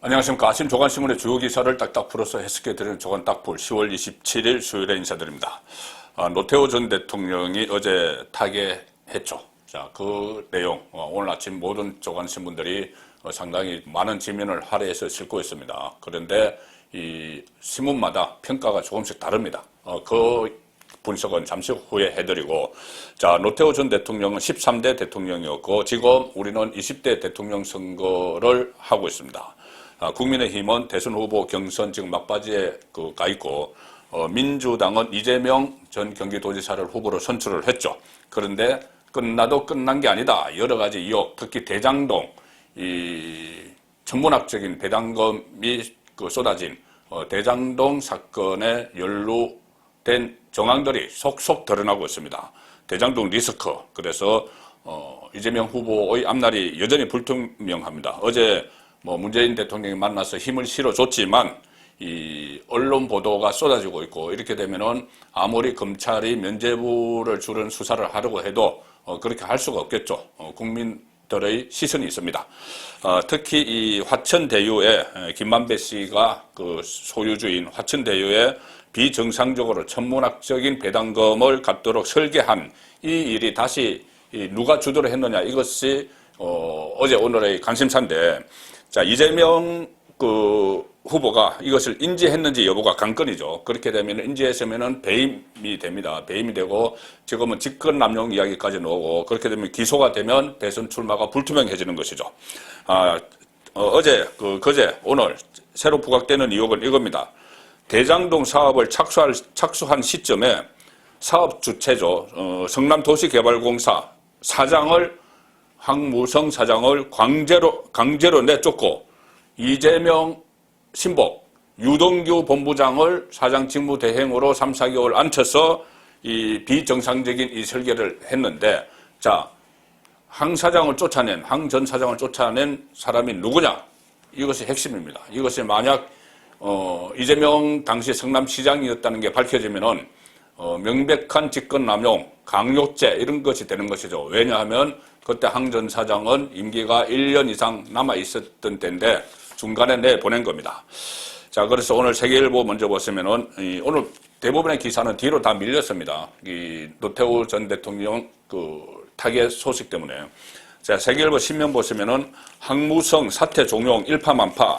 안녕하십니까. 아침 조간신문의 주요 기사를 딱딱 풀어서 해석해드리는 조간딱풀 10월 27일 수요일에 인사드립니다. 노태우 전 대통령이 어제 타계했죠. 자, 그 내용 오늘 아침 모든 조간신문들이 상당히 많은 지면을 할애해서 싣고 있습니다. 그런데 이 신문마다 평가가 조금씩 다릅니다. 그 분석은 잠시 후에 해드리고, 자, 노태우 전 대통령은 13대 대통령이었고 지금 우리는 20대 대통령 선거를 하고 있습니다. 국민의힘은 대선 후보 경선 지금 막바지에 가 있고, 민주당은 이재명 전 경기도지사를 후보로 선출을 했죠. 그런데 끝나도 끝난 게 아니다. 여러 가지 의혹, 특히 대장동, 이 천문학적인 배당금이 쏟아진 대장동 사건에 연루된 정황들이 속속 드러나고 있습니다. 대장동 리스크. 그래서 이재명 후보의 앞날이 여전히 불투명합니다. 어제 문재인 대통령이 만나서 힘을 실어줬지만 이 언론 보도가 쏟아지고 있고, 이렇게 되면은 아무리 검찰이 면죄부를 주는 수사를 하려고 해도 그렇게 할 수가 없겠죠. 국민들의 시선이 있습니다. 특히 이 화천대유에 김만배 씨가 그 소유주인 화천대유에 비정상적으로 천문학적인 배당금을 갚도록 설계한 이 일이 다시 누가 주도를 했느냐, 이것이 어제 오늘의 관심사인데, 자, 이재명 후보가 이것을 인지했는지 여부가 관건이죠. 그렇게 되면 인지했으면은 배임이 됩니다. 배임이 되고 지금은 직권남용 이야기까지 나오고, 그렇게 되면 기소가 되면 대선 출마가 불투명해지는 것이죠. 어제 그제 오늘 새로 부각되는 의혹은 이겁니다. 대장동 사업을 착수한 시점에 사업 주체죠. 성남도시개발공사 사장을, 황무성 사장을 강제로 내쫓고, 이재명 신복 유동규 본부장을 사장 직무 대행으로 3, 4개월 앉혀서 이 비정상적인 이 설계를 했는데, 자, 황 전 사장을 쫓아낸 사람이 누구냐? 이것이 핵심입니다. 이것이 만약 이재명 당시 성남시장이었다는 게 밝혀지면은 명백한 직권남용, 강요죄 이런 것이 되는 것이죠. 왜냐하면 그때 황 전 사장은 임기가 1년 이상 남아 있었던 때인데 중간에 내보낸 겁니다. 자, 그래서 오늘 세계일보 먼저 보시면은 오늘 대부분의 기사는 뒤로 다 밀렸습니다. 이 노태우 전 대통령 타계 소식 때문에. 자, 세계일보 신명 보시면은 황무성 사퇴 종용 일파만파.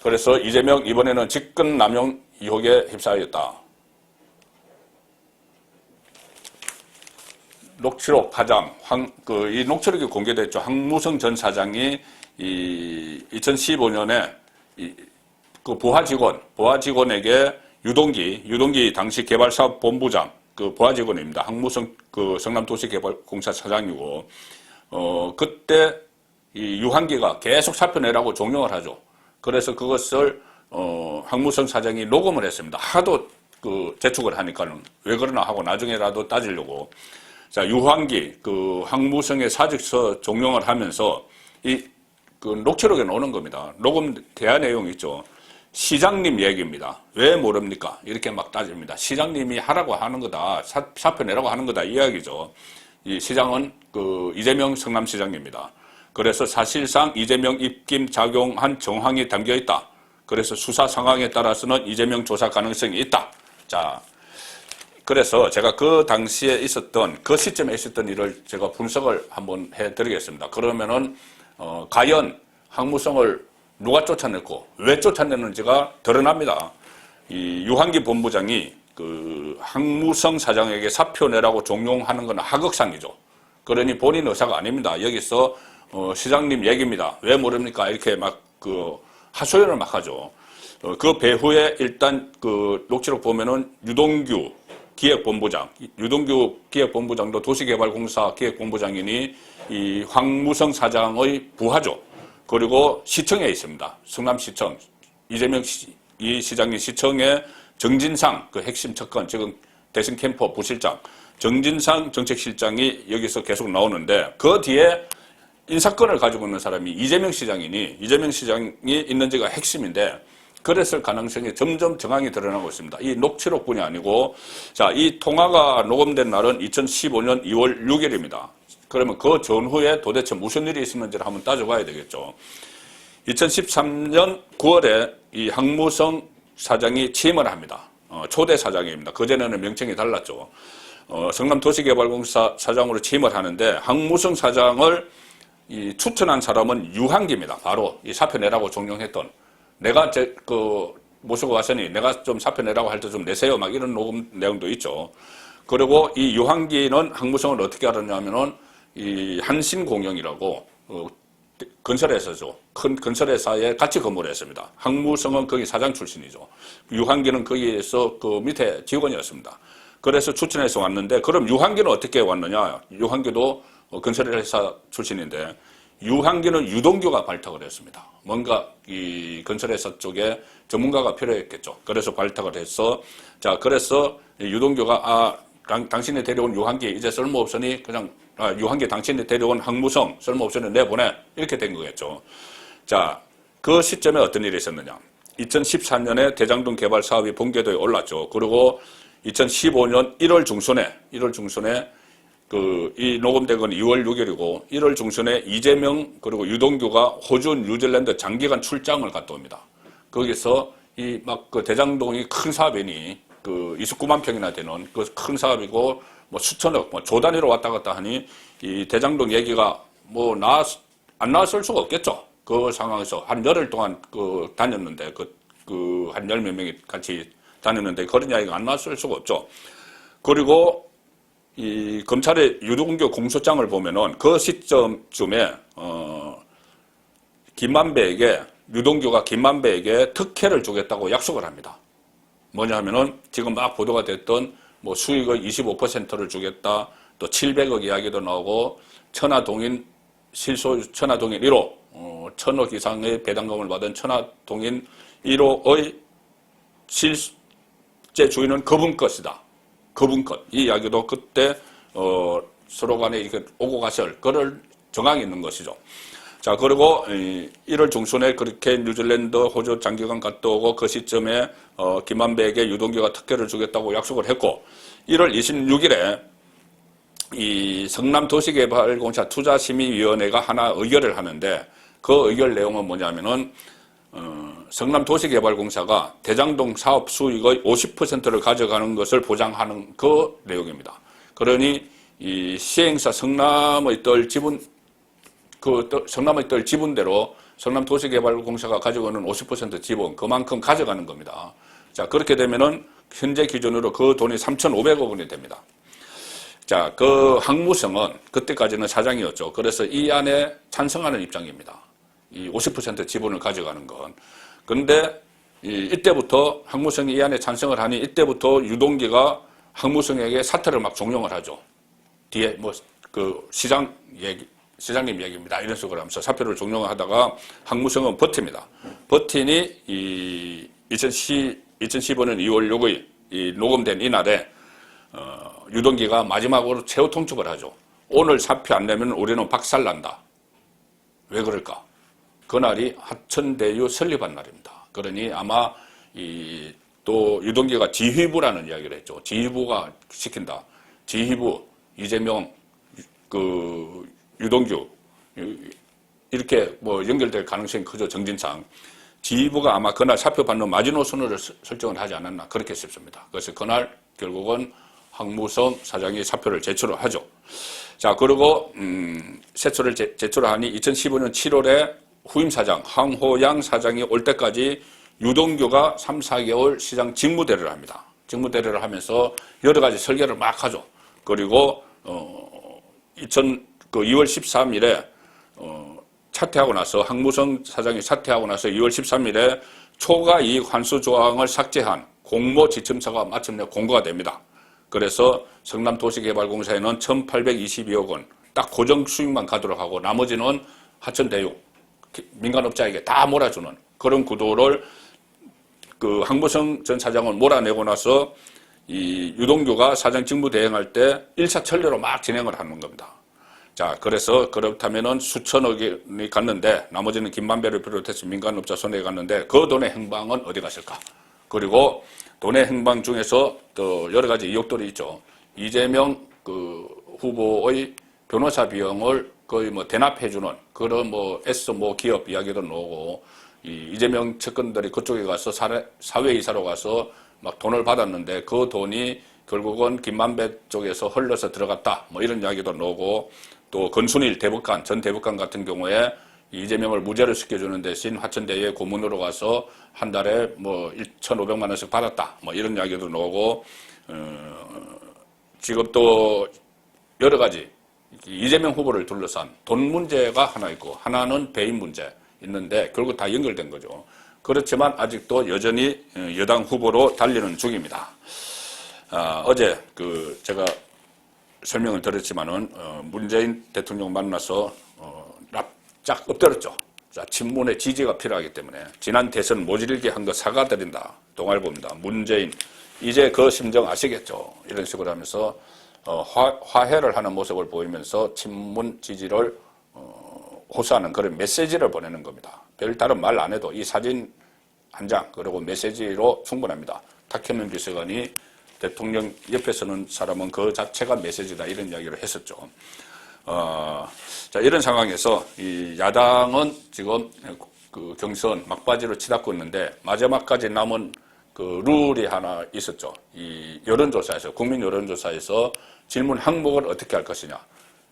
그래서 이재명 이번에는 직권남용 의혹에 휩싸였다. 녹취록 파장, 이 녹취록이 공개됐죠. 황무성 전 사장이 2015년에 부하 직원에게 유동기 당시 개발사업본부장, 부하 직원입니다. 황무성 성남도시개발공사 사장이고, 그때 이 유한기가 계속 살펴내라고 종용을 하죠. 그래서 그것을 황무성 사장이 녹음을 했습니다. 하도 재촉을 하니까는 왜 그러나 하고 나중에라도 따지려고. 자, 유한기 황무성의 사직서 종용을 하면서 녹취록에 나오는 겁니다. 녹음 대화 내용이 있죠. 시장님 얘기입니다. 왜 모릅니까? 이렇게 막 따집니다. 시장님이 하라고 하는 거다, 사표내라고 하는 거다, 이 이야기죠. 이 시장은 이재명 성남시장입니다. 그래서 사실상 이재명 입김 작용한 정황이 담겨 있다. 그래서 수사 상황에 따라서는 이재명 조사 가능성이 있다. 자, 그래서 제가 그 당시에 있었던, 그 시점에 있었던 일을 제가 분석을 한번 해드리겠습니다. 그러면은 과연 황무성을 누가 쫓아냈고 왜 쫓아냈는지가 드러납니다. 이 유한기 본부장이 황무성 사장에게 사표 내라고 종용하는 건 하극상이죠. 그러니 본인 의사가 아닙니다. 여기서 시장님 얘기입니다. 왜 모릅니까? 이렇게 막 하소연을 막 하죠. 그 배후에 일단 녹취록 보면은 유동규 기획본부장도 도시개발공사 기획본부장이니 이 황무성 사장의 부하죠. 그리고 시청에 있습니다. 성남시청, 이재명 이 시장이 시청에 정진상 핵심 척건, 지금 대선 캠퍼 부실장, 정진상 정책실장이 여기서 계속 나오는데, 그 뒤에 인사권을 가지고 있는 사람이 이재명 시장이니 이재명 시장이 있는지가 핵심인데, 그랬을 가능성이 점점 정황이 드러나고 있습니다. 이 녹취록뿐이 아니고, 자, 이 통화가 녹음된 날은 2015년 2월 6일입니다. 그러면 그 전후에 도대체 무슨 일이 있었는지를 한번 따져봐야 되겠죠. 2013년 9월에 이 황무성 사장이 취임을 합니다. 초대 사장입니다. 그전에는 명칭이 달랐죠. 성남도시개발공사 사장으로 취임을 하는데 황무성 사장을 추천한 사람은 유한기입니다. 바로 이 사표 내라고 종용했던, 내가 모시고 왔으니 내가 좀 사표 내라고 할 때 좀 내세요. 막 이런 녹음 내용도 있죠. 그리고 이 유한기는 황무성을 어떻게 알았냐면은 이 한신공영이라고 건설회사죠. 큰 건설회사에 같이 근무를 했습니다. 황무성은 거기 사장 출신이죠. 유한기는 거기에서 그 밑에 직원이었습니다. 그래서 추천해서 왔는데, 그럼 유한기는 어떻게 왔느냐? 유한기도 건설회사 출신인데, 유한기는 유동규가 발탁을 했습니다. 뭔가 이 건설회사 쪽에 전문가가 필요했겠죠. 그래서 발탁을 해서, 자, 그래서 유동규가 당신이 데려온 유한기 이제 쓸모없으니 그냥 유한기 당신이 데려온 황무성 쓸모없으니 내보내, 이렇게 된 거겠죠. 자, 그 시점에 어떤 일이 있었느냐? 2014년에 대장동 개발 사업이 본궤도에 올랐죠. 그리고 2015년 1월 중순에 이 녹음된 건 2월 6일이고 1월 중순에 이재명 그리고 유동규가 호주, 뉴질랜드 장기간 출장을 갔다 옵니다. 거기서 그 대장동이 큰 사업이니 29만 평이나 되는 그 큰 사업이고 뭐 수천억, 조 단위로 왔다 갔다 하니 이 대장동 얘기가 안 나왔을 수가 없겠죠. 그 상황에서 한 열흘 동안 다녔는데 한 열 몇 명이 같이 다녔는데 그런 이야기가 안 나왔을 수가 없죠. 그리고 이 검찰의 유동규 공소장을 보면은 그 시점쯤에 유동규가 김만배에게 특혜를 주겠다고 약속을 합니다. 뭐냐 하면은 지금 막 보도가 됐던 수익의 25%를 주겠다, 또 700억 이야기도 나오고 천하동인 1호 1000억 이상의 배당금을 받은 천하동인 1호의 실제 주인은 그분 것이다. 그분 것. 이 이야기도 그때 서로 간에 오고 가실 거를 정황이 있는 것이죠. 자, 그리고 1월 중순에 그렇게 뉴질랜드, 호주 장기간 갔다 오고 그 시점에 김만배에게 유동규가 특혜를 주겠다고 약속을 했고, 1월 26일에 이 성남도시개발공사 투자심의위원회가 하나 의결을 하는데, 그 의결 내용은 뭐냐면은 성남도시개발공사가 대장동 사업 수익의 50%를 가져가는 것을 보장하는 그 내용입니다. 그러니 이 시행사 성남의 뜰 지분대로 성남도시개발공사가 가지고 있는 50% 지분, 그만큼 가져가는 겁니다. 자, 그렇게 되면은 현재 기준으로 그 돈이 3,500억 원이 됩니다. 자, 그 황무성은 그때까지는 사장이었죠. 그래서 이 안에 찬성하는 입장입니다. 이 50% 지분을 가져가는 건. 그런데 이때부터 황무성이 이 안에 찬성을 하니 이때부터 유동기가 황무성에게 사퇴를 막 종용을 하죠. 뒤에 시장님 얘기입니다. 이런 식으로 하면서 사표를 종용을 하다가 황무성은 버팁니다. 버티니 2015년 2월 6일 녹음된 이날에 유동기가 마지막으로 최후 통첩을 하죠. 오늘 사표 안 내면 우리는 박살난다. 왜 그럴까? 그날이 하천대유 설립한 날입니다. 그러니 아마 또 유동기가 지휘부라는 이야기를 했죠. 지휘부가 시킨다. 지휘부, 이재명, 유동규 이렇게 연결될 가능성이 크죠. 정진상. 지휘부가 아마 그날 사표 받는 마지노선을 설정을 하지 않았나 그렇게 싶습니다. 그래서 그날 결국은 황무성 사장이 사표를 제출을 하죠. 자, 그리고 세초를 제출을 하니 2015년 7월에 후임 사장 황호양 사장이 올 때까지 유동규가 3, 4개월 시장 직무대리를 합니다. 직무대리를 하면서 여러 가지 설계를 막 하죠. 그리고 2월 13일에 사퇴하고 나서 황무성 사장이 사퇴하고 나서 2월 13일에 초과 이익 환수 조항을 삭제한 공모 지침서가 마침내 공고가 됩니다. 그래서 성남도시개발공사에는 1,822억 원 딱 고정 수익만 가도록 하고 나머지는 하천대유 민간업자에게 다 몰아주는 그런 구도를 황무성 전 사장은 몰아내고 나서 이 유동규가 사장 직무 대행할 때 1차 천례로 막 진행을 하는 겁니다. 자, 그래서 그렇다면은 수천억이 갔는데 나머지는 김만배를 비롯해서 민간업자 손에 갔는데 그 돈의 행방은 어디 갔을까? 그리고 돈의 행방 중에서 또 여러 가지 의혹들이 있죠. 이재명 후보의 변호사 비용을 거의 뭐 대납해주는 그런 뭐 S 뭐 기업 이야기도 나오고 이재명 측근들이 그쪽에 가서 사회이사로 가서 막 돈을 받았는데 그 돈이 결국은 김만배 쪽에서 흘러서 들어갔다 뭐 이런 이야기도 나오고 또 권순일 대법관 전 대법관 같은 경우에 이재명을 무죄를 시켜주는 대신 화천대유에 고문으로 가서 한 달에 뭐 1,500만 원씩 받았다 뭐 이런 이야기도 나오고 지금 또 여러 가지 이재명 후보를 둘러싼 돈 문제가 하나 있고 하나는 배임 문제 있는데 결국 다 연결된 거죠. 그렇지만 아직도 여전히 여당 후보로 달리는 중입니다. 어제 제가 설명을 드렸지만은 문재인 대통령 만나서 납작 엎드렸죠. 자, 친문의 지지가 필요하기 때문에 지난 대선 모질게 한 거 사과드린다. 동아일보입니다. 문재인 이제 그 심정 아시겠죠? 이런 식으로 하면서 화해를 하는 모습을 보이면서 친문 지지를 호소하는 그런 메시지를 보내는 겁니다. 별다른 말 안 해도 이 사진 한 장 그리고 메시지로 충분합니다. 탁현민 비서관이 대통령 옆에 서는 사람은 그 자체가 메시지다 이런 이야기를 했었죠. 자, 이런 상황에서 이 야당은 지금 그 경선 막바지로 치닫고 있는데 마지막까지 남은 그 룰이 하나 있었죠. 이 여론조사에서 국민 여론조사에서 질문 항목을 어떻게 할 것이냐.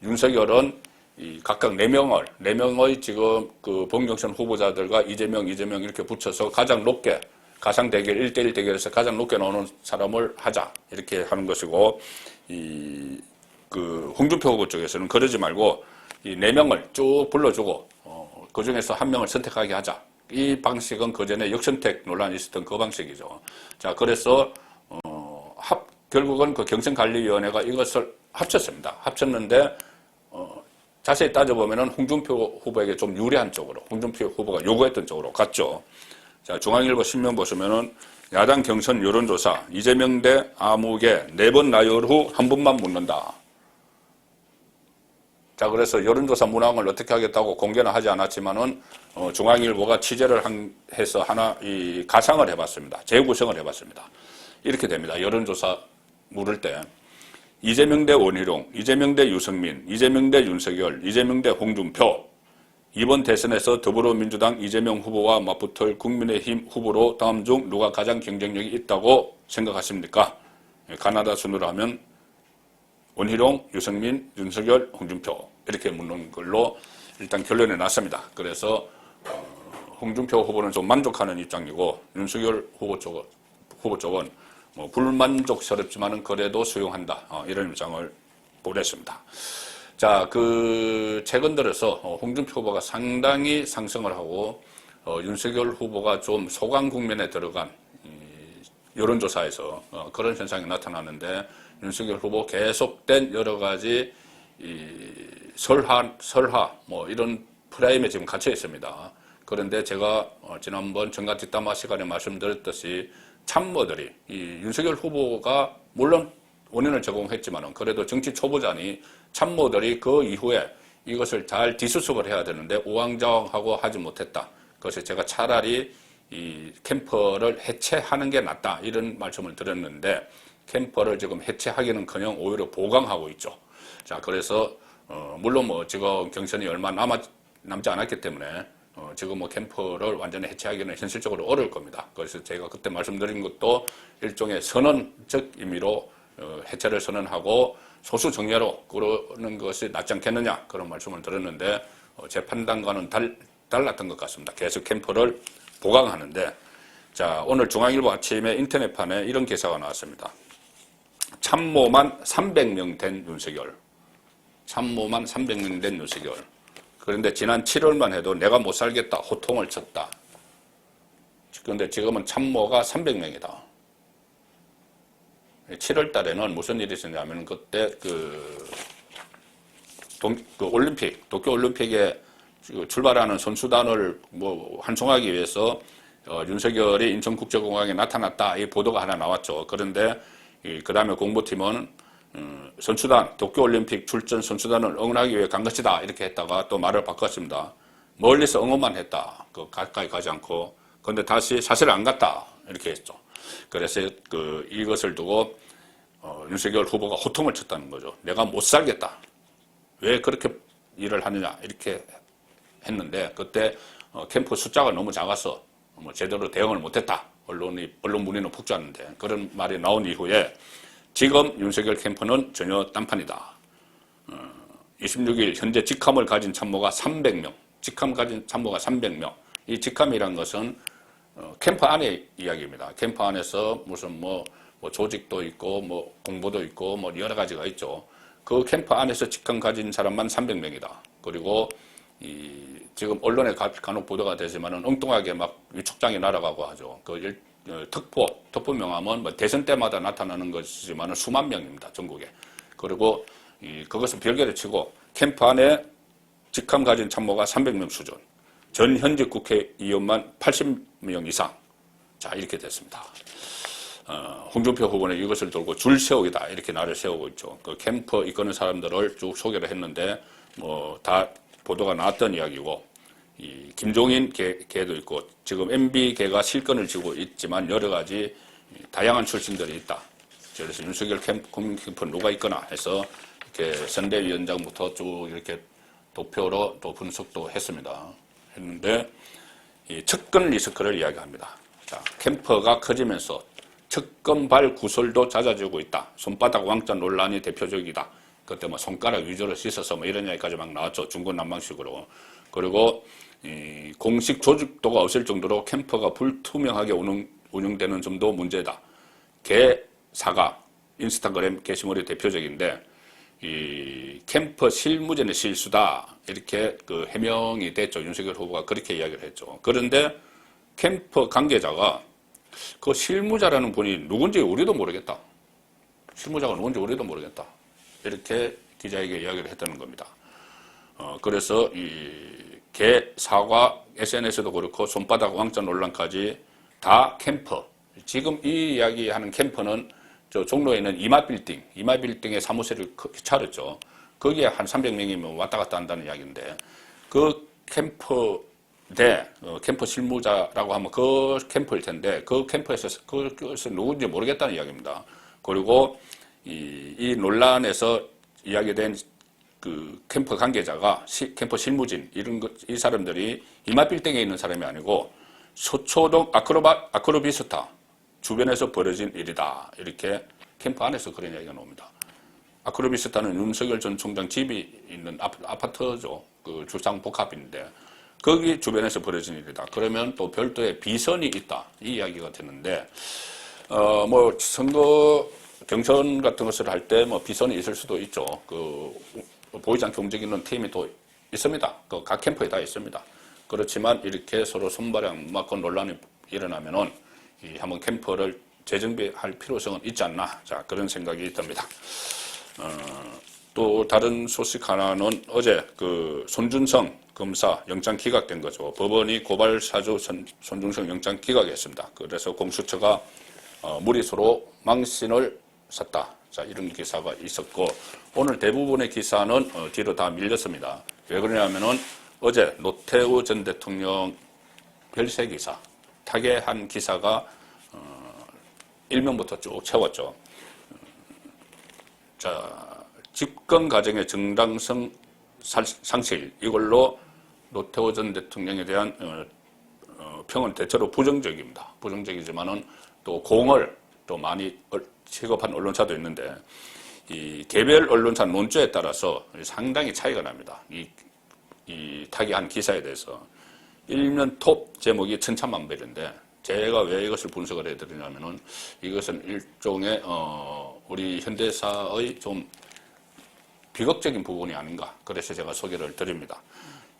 윤석열은 이 각각 4명의 지금 그 본경선 후보자들과 이재명 이렇게 붙여서 가장 높게 가상 대결 1대1 대결에서 가장 높게 나오는 사람을 하자 이렇게 하는 것이고 그 홍준표 후보 쪽에서는 그러지 말고 이 4명을 쭉 불러주고 그 중에서 한 명을 선택하게 하자. 이 방식은 그 전에 역선택 논란이 있었던 그 방식이죠. 자, 그래서 결국은 그 경선관리위원회가 이것을 합쳤습니다. 합쳤는데 자세히 따져보면은 홍준표 후보에게 좀 유리한 쪽으로, 홍준표 후보가 요구했던 쪽으로 갔죠. 자, 중앙일보 신문 보시면은 야당 경선 여론조사, 이재명 대 아무개 4번 나열 후 한 번만 묻는다. 자, 그래서 여론조사 문항을 어떻게 하겠다고 공개는 하지 않았지만은, 중앙일보가 취재를 해서 하나, 이 가상을 해봤습니다. 재구성을 해봤습니다. 이렇게 됩니다. 여론조사 물을 때. 이재명 대 원희룡, 이재명 대 유승민, 이재명 대 윤석열, 이재명 대 홍준표. 이번 대선에서 더불어민주당 이재명 후보와 맞붙을 국민의힘 후보로 다음 중 누가 가장 경쟁력이 있다고 생각하십니까? 가나다 순으로 하면 원희룡, 유승민, 윤석열, 홍준표 이렇게 묻는 걸로 일단 결론이 났습니다. 그래서 홍준표 후보는 좀 만족하는 입장이고 윤석열 후보 쪽은 뭐 불만족스럽지만은 그래도 수용한다 이런 입장을 보냈습니다. 자, 최근 들어서 홍준표 후보가 상당히 상승을 하고 윤석열 후보가 좀 소강 국면에 들어간 여론조사에서 그런 현상이 나타나는데 윤석열 후보 계속된 여러 가지 설화 뭐 이런 프레임에 지금 갇혀 있습니다. 그런데 제가 지난번 정가 뒷담화 시간에 말씀드렸듯이 참모들이 윤석열 후보가 물론 원인을 제공했지만은 그래도 정치 초보자니 참모들이 그 이후에 이것을 잘 뒤수습을 해야 되는데 우왕좌왕하고 하지 못했다. 그래서 제가 차라리 이 캠퍼를 해체하는 게 낫다 이런 말씀을 드렸는데 캠퍼를 지금 해체하기는커녕 오히려 보강하고 있죠. 자, 그래서 물론 뭐 지금 경선이 얼마 남지 않았기 때문에 지금 뭐 캠퍼를 완전히 해체하기는 현실적으로 어려울 겁니다. 그래서 제가 그때 말씀드린 것도 일종의 선언적 의미로 해체를 선언하고 소수 정예로 그러는 것이 낫지 않겠느냐 그런 말씀을 드렸는데 제 판단과는 달랐던 것 같습니다. 계속 캠퍼를 보강하는데 자, 오늘 중앙일보 아침에 인터넷판에 이런 기사가 나왔습니다. 참모만 300명 된 윤석열. 참모만 300명 된 윤석열. 그런데 지난 7월만 해도 내가 못 살겠다 호통을 쳤다. 그런데 지금은 참모가 300명이다. 7월 달에는 무슨 일이 있었냐면 그때 올림픽, 도쿄 올림픽에 출발하는 선수단을 뭐 환송하기 위해서 윤석열이 인천국제공항에 나타났다 이 보도가 하나 나왔죠. 그런데 그 다음에 공보팀은 선수단, 도쿄올림픽 출전 선수단을 응원하기 위해 간 것이다 이렇게 했다가 또 말을 바꿨습니다. 멀리서 응원만 했다. 가까이 가지 않고. 그런데 다시 사실 안 갔다 이렇게 했죠. 그래서 이것을 두고 윤석열 후보가 호통을 쳤다는 거죠. 내가 못 살겠다. 왜 그렇게 일을 하느냐 이렇게 했는데 그때 캠프 숫자가 너무 작아서 뭐 제대로 대응을 못했다. 언론 문의는 폭주하는데 그런 말이 나온 이후에 지금 윤석열 캠프는 전혀 딴판이다. 26일 현재 직함을 가진 참모가 300명, 직함 가진 참모가 300명. 이 직함이란 것은 캠프 안의 이야기입니다. 캠프 안에서 무슨 뭐 조직도 있고 뭐 공보도 있고 뭐 여러 가지가 있죠. 그 캠프 안에서 직함 가진 사람만 300명이다. 그리고 지금 언론에 간혹 보도가 되지만은 엉뚱하게 막 위촉장이 날아가고 하죠. 그 특보 명함은 뭐 대선 때마다 나타나는 것이지만은 수만 명입니다. 전국에. 그리고 그것은 별개로 치고 캠프 안에 직함 가진 참모가 300명 수준. 전 현직 국회의원만 80명 이상. 자, 이렇게 됐습니다. 홍준표 후보는 이것을 들고 줄 세우기다. 이렇게 나를 세우고 있죠. 그 캠프 이끄는 사람들을 쭉 소개를 했는데, 뭐, 다 보도가 나왔던 이야기고, 김종인 계도 있고, 지금 MB계가 실권을 쥐고 있지만 여러 가지 다양한 출신들이 있다. 그래서 윤석열 캠프 누가 있거나 해서 이렇게 선대위원장부터 쭉 이렇게 도표로 또 분석도 했는데, 이 측근 리스크를 이야기합니다. 자, 캠프가 커지면서 측근발 구설도 잦아지고 있다. 손바닥 왕자 논란이 대표적이다. 그때 뭐 손가락 위주로 씻어서 뭐 이런 이야기까지 막 나왔죠. 중구난방식으로. 그리고 공식 조직도가 없을 정도로 캠프가 불투명하게 운영되는 점도 문제다. 사과, 인스타그램 게시물이 대표적인데 이 캠프 실무진의 실수다. 이렇게 그 해명이 됐죠. 윤석열 후보가 그렇게 이야기를 했죠. 그런데 캠프 관계자가 그 실무자라는 분이 누군지 우리도 모르겠다. 실무자가 누군지 우리도 모르겠다. 이렇게 기자에게 이야기를 했다는 겁니다. 그래서 사과, SNS도 그렇고 손바닥 왕자 논란까지 다 캠프. 지금 이 이야기하는 캠프는 저 종로에 있는 이마빌딩의 사무실을 차렸죠. 거기에 한 300명이면 왔다 갔다 한다는 이야기인데 그 캠프 캠프 실무자라고 하면 그 캠프일 텐데 그 캠프에서 그것을 누군지 모르겠다는 이야기입니다. 그리고 이 논란에서 이야기된 그 캠프 관계자가 캠프 실무진 이 사람들이 이마빌딩에 있는 사람이 아니고 서초동 아크로비스타 주변에서 벌어진 일이다. 이렇게 캠프 안에서 그런 이야기가 나옵니다. 아크로비스타는 윤석열 전 총장 집이 있는 아파트죠. 그 주상복합인데 거기 주변에서 벌어진 일이다. 그러면 또 별도의 비선이 있다. 이 이야기가 되는데 뭐 선거 경선 같은 것을 할 때 뭐 비선이 있을 수도 있죠. 그 보이지 않게 움직이는 팀이 또 있습니다. 그 각 캠프에 다 있습니다. 그렇지만 이렇게 서로 손발이 맞고 논란이 일어나면은 한번 캠프를 재정비할 필요성은 있지 않나. 자, 그런 생각이 듭니다. 또 다른 소식 하나는 어제 그 손준성 검사 영장 기각된 거죠. 법원이 고발 사주 손준성 영장 기각했습니다. 그래서 공수처가 무리수로 망신을 샀다. 자, 이런 기사가 있었고 오늘 대부분의 기사는 뒤로 다 밀렸습니다. 왜 그러냐면은 어제 노태우 전 대통령 별세 기사 타계한 기사가 1면부터 쭉 채웠죠. 자, 집권 과정의 정당성 상실 이걸로 노태우 전 대통령에 대한 평은 대체로 부정적입니다. 부정적이지만은 또 공을 또 많이 취급한 언론사도 있는데 이 개별 언론사 논조에 따라서 상당히 차이가 납니다. 이 타기한 기사에 대해서 일면 톱 제목이 천차만별인데 제가 왜 이것을 분석을 해드리냐면은 이것은 일종의 우리 현대사의 좀 비극적인 부분이 아닌가. 그래서 제가 소개를 드립니다.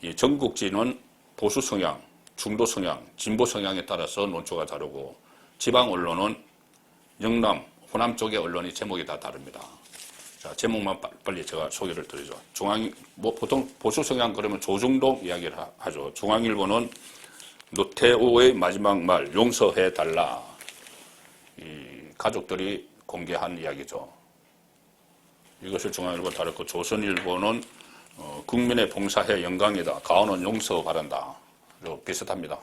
이 전국지는 보수 성향, 중도 성향, 진보 성향에 따라서 논조가 다르고 지방 언론은 영남, 호남 쪽의 언론이 제목이 다 다릅니다. 자, 제목만 빨리 제가 소개를 드리죠. 보통 보수 성향 그러면 조중동 이야기를 하죠. 중앙일보는 노태우의 마지막 말 용서해달라. 이 가족들이 공개한 이야기죠. 이것을 중앙일보 다뤘고 조선일보는 국민의 봉사해 영광이다. 가오는 용서 바란다. 비슷합니다.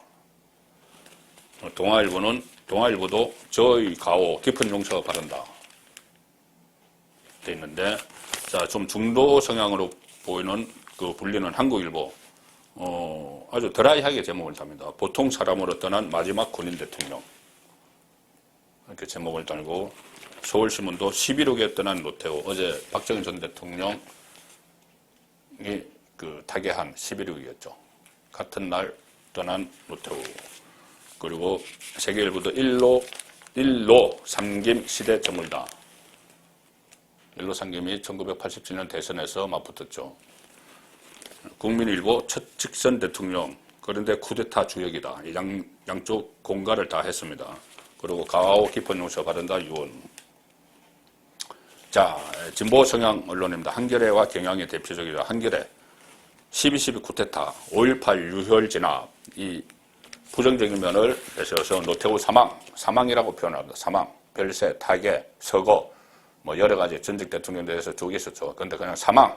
동아일보도 저의 가오 깊은 용서 바란다. 돼 있는데 자, 좀 중도 성향으로 보이는 그 불리는 한국일보 아주 드라이하게 제목을 답니다. 보통 사람으로 떠난 마지막 군인 대통령 이렇게 제목을 달고 서울신문도 11호기에 떠난 노태우 어제 박정희 전 대통령이 그 타계한 11호기였죠. 같은 날 떠난 노태우 그리고 세계일보도 일로 삼김 시대 저물다. 일로 삼김이 1987년 대선에서 맞붙었죠. 국민일보 첫 직선 대통령 그런데 쿠데타 주역이다. 양쪽 공갈을 다 했습니다. 그리고 가오 깊은 용서 바른다 유언. 자, 진보 성향 언론입니다. 한겨레와 경향이 대표적이다. 한겨레 12.12 쿠데타 5.18 유혈 진압 이 부정적인 면을 내세워서 노태우 사망이라고 표현합니다. 사망, 별세, 타계, 서거 뭐 여러 가지 전직 대통령에 대해서 쭉 있었죠. 그런데 그냥 사망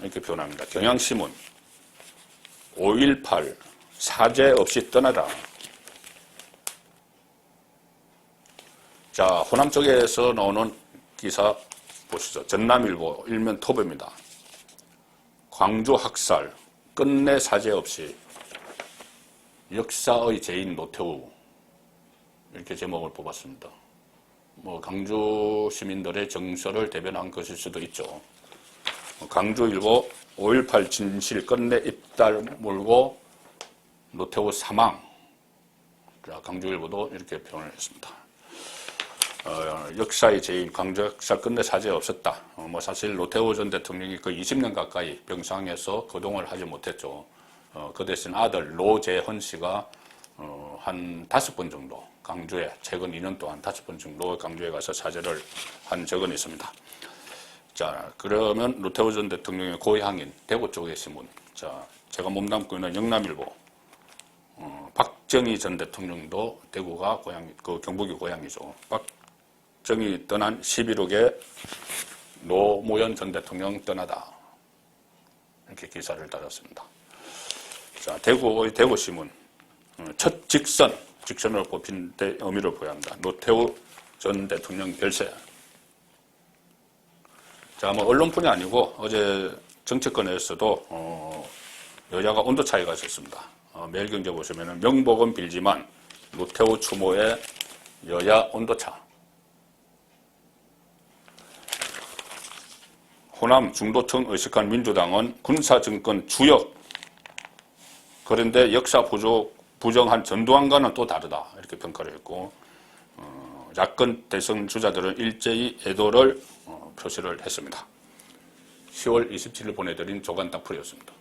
이렇게 표현합니다. 경향신문 5.18 사죄 없이 떠나다. 자, 호남 쪽에서 나오는 기사 보시죠. 전남일보 일면 톱입니다. 광주 학살 끝내 사죄 없이 역사의 죄인 노태우 이렇게 제목을 뽑았습니다. 뭐 강주 시민들의 정서를 대변한 것일 수도 있죠. 강주일보 5.18 진실 끝내 입달 물고 노태우 사망. 강주일보도 이렇게 표현을 했습니다. 역사의 죄인 강주 학살 끝내 사죄 없었다. 뭐 사실 노태우 전 대통령이 거의 20년 가까이 병상에서 거동을 하지 못했죠. 그 대신 아들 노재헌 씨가 한 5번 정도 강주에 최근 2년 동안 5번 정도 강주에 가서 사죄를 한 적은 있습니다. 자, 그러면 노태우 전 대통령의 고향인 대구 쪽의 신문. 자, 제가 몸담고 있는 영남일보. 박정희 전 대통령도 대구가 고향, 그 경북이 고향이죠. 박정희 떠난 11호에 노무현 전 대통령 떠나다. 이렇게 기사를 달았습니다. 자, 대구신문. 첫 직선으로 뽑힌 데 의미를 부여합니다. 노태우 전 대통령 별세. 자, 뭐, 언론뿐이 아니고, 어제 정치권에서도, 여야가 온도 차이가 있었습니다. 매일경제 보시면은 명복은 빌지만, 노태우 추모의 여야 온도차. 호남 중도층 의식한 민주당은 군사정권 주역. 그런데 역사 부정한 전두환과는 또 다르다. 이렇게 평가를 했고, 야권 대선 주자들은 일제히 애도를 표시를 했습니다. 10월 27일 보내드린 조간 따풀이었습니다.